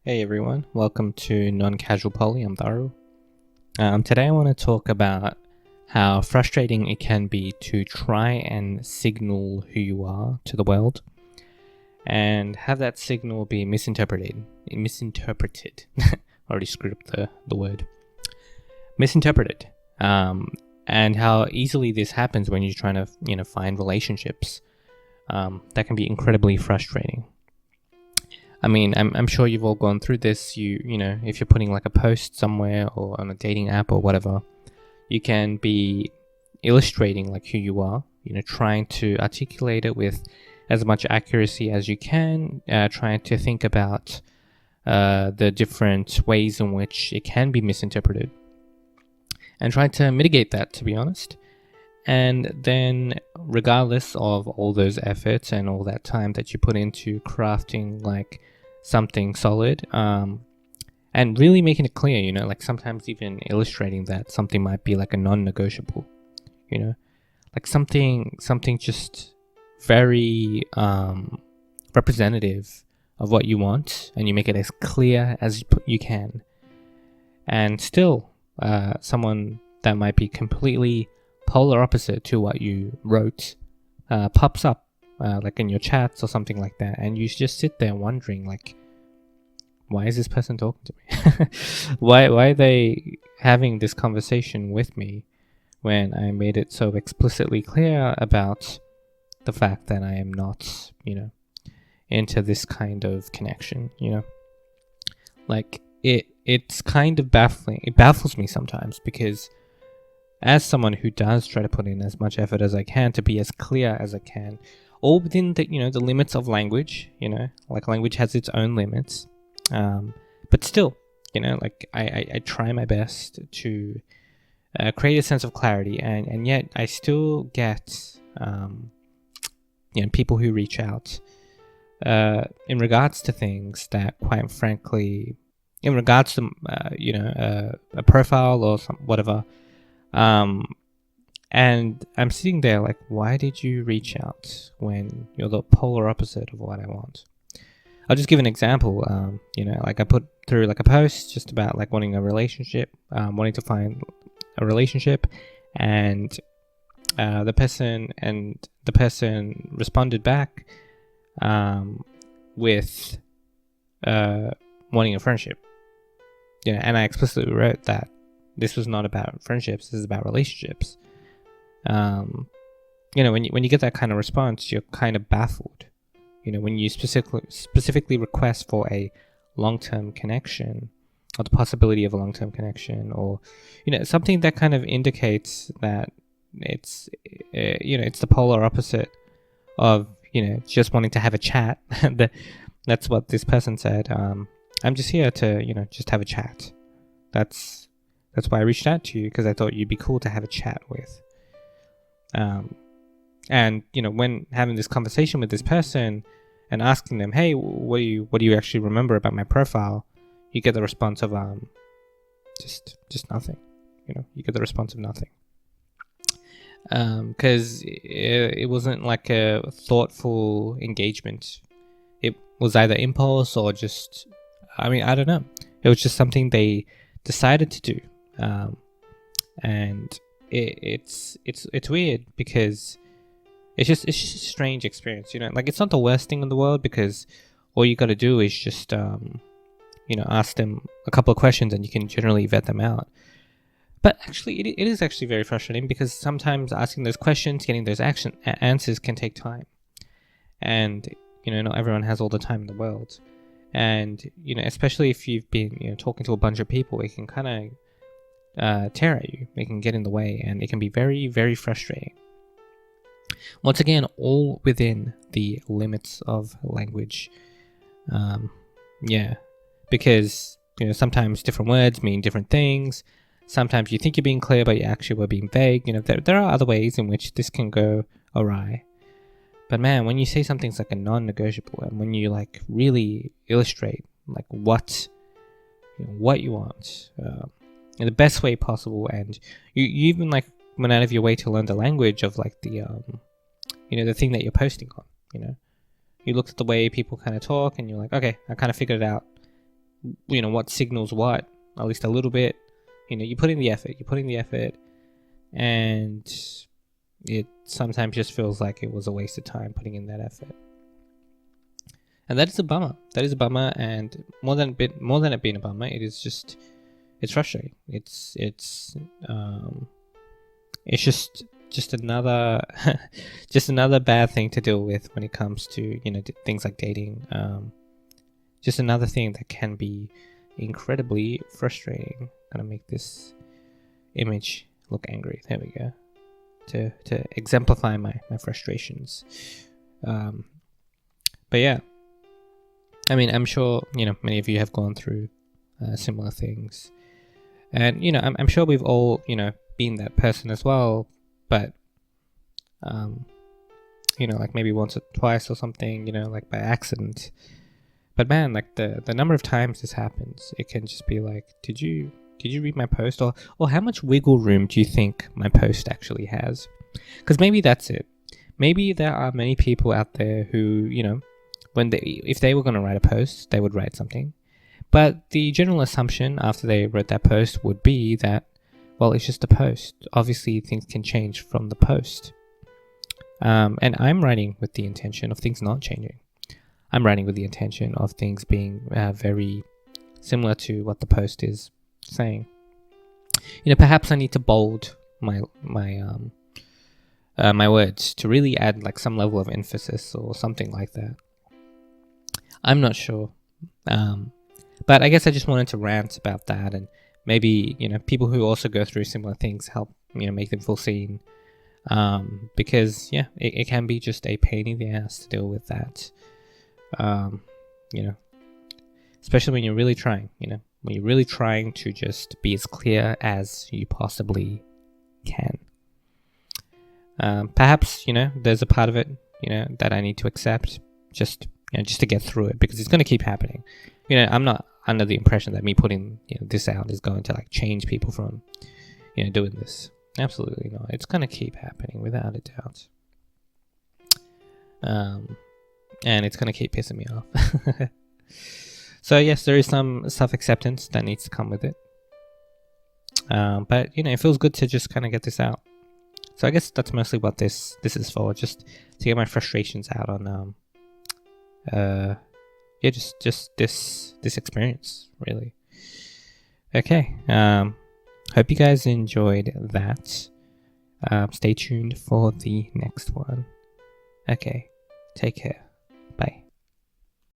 Hey everyone, welcome to Non-Casual Poly. I'm Daru. Today I want to talk about how frustrating it can be to try and signal who you are to the world and have that signal be misinterpreted. Already screwed up the word. Misinterpreted. And how easily this happens when you're trying to, find relationships. That can be incredibly frustrating. I mean, I'm sure you've all gone through this. If you're putting like a post somewhere or on a dating app or whatever, you can be illustrating like who you are, trying to articulate it with as much accuracy as you can, trying to think about the different ways in which it can be misinterpreted and trying to mitigate that, to be honest. And then, regardless of all those efforts and all that time that you put into crafting like something solid, and really making it clear, like sometimes even illustrating that something might be like a non-negotiable, like something just very representative of what you want, and you make it as clear as you can, and still, someone that might be completely polar opposite to what you wrote pops up like in your chats or something like that, and you just sit there wondering like, why is this person talking to me? why are they having this conversation with me when I made it so explicitly clear about the fact that I am not into this kind of connection. Like it's kind of baffling. It baffles me sometimes because as someone who does try to put in as much effort as I can to be as clear as I can, all within the the limits of language, like language has its own limits, but still, like I try my best to create a sense of clarity, and yet I still get people who reach out in regards to things that, quite frankly, in regards to a profile or whatever. And I'm sitting there like, why did you reach out when you're the polar opposite of what I want? I'll just give an example. Like I put through like a post just about like wanting a relationship, wanting to find a relationship, and the person responded back with wanting a friendship. And I explicitly wrote that this was not about friendships. This is about relationships. When you get that kind of response, you're kind of baffled. When you specifically request for a long-term connection, or the possibility of a long-term connection, or something that kind of indicates that it's the polar opposite of just wanting to have a chat. That's what this person said. I'm just here to just have a chat. That's why I reached out to you, because I thought you'd be cool to have a chat with. And when having this conversation with this person and asking them, hey, what do you actually remember about my profile? You get the response of just nothing. You get the response of nothing. Because it wasn't like a thoughtful engagement. It was either impulse or just, I don't know. It was just something they decided to do. And it's weird because it's just a strange experience, like it's not the worst thing in the world, because all you got to do is just ask them a couple of questions and you can generally vet them out. But actually it is actually very frustrating, because sometimes asking those questions, getting those answers can take time, and not everyone has all the time in the world. And especially if you've been talking to a bunch of people, it can kind of tear at you. It can get in the way, and it can be very, very frustrating. Once again, all within the limits of language. Because sometimes different words mean different things. Sometimes you think you're being clear, but you actually were being vague. There are other ways in which this can go awry. But man, when you say something's like a non-negotiable, and when you like really illustrate like what you want in the best way possible, and you even like went out of your way to learn the language of like the the thing that you're posting on. You looked at the way people kind of talk, and you're like, okay, I kind of figured it out. what signals what, at least a little bit. You put in the effort, and it sometimes just feels like it was a waste of time putting in that effort. And that is a bummer. And more than it being a bummer, it's frustrating. It's just another another bad thing to deal with when it comes to things like dating. Just another thing that can be incredibly frustrating. I'm gonna make this image look angry. There we go. To exemplify my frustrations. But yeah, I mean, I'm sure many of you have gone through similar things, and I'm sure we've all been that person as well. But like maybe once or twice or something, like by accident. But man, like the number of times this happens, it can just be like, did you read my post, or how much wiggle room do you think my post actually has? Because maybe that's it. Maybe there are many people out there who if they were going to write a post, they would write something. But the general assumption after they wrote that post would be that, well, it's just a post. Obviously, things can change from the post. And I'm writing with the intention of things not changing. I'm writing with the intention of things being very similar to what the post is saying. Perhaps I need to bold my words to really add like some level of emphasis or something like that. I'm not sure. But I guess I just wanted to rant about that, and maybe people who also go through similar things help make them feel seen, because it can be just a pain in the ass to deal with that, especially when you're really trying to just be as clear as you possibly can. Perhaps there's a part of it that I need to accept just to get through it, because it's going to keep happening. I'm not under the impression that me putting this out is going to like change people from doing this. Absolutely not. It's going to keep happening without a doubt. And it's going to keep pissing me off. So yes, there is some self-acceptance that needs to come with it. But it feels good to just kind of get this out. So I guess that's mostly what this is for, just to get my frustrations out on just this experience, really. Okay. Hope you guys enjoyed that. Stay tuned for the next one. Okay. Take care.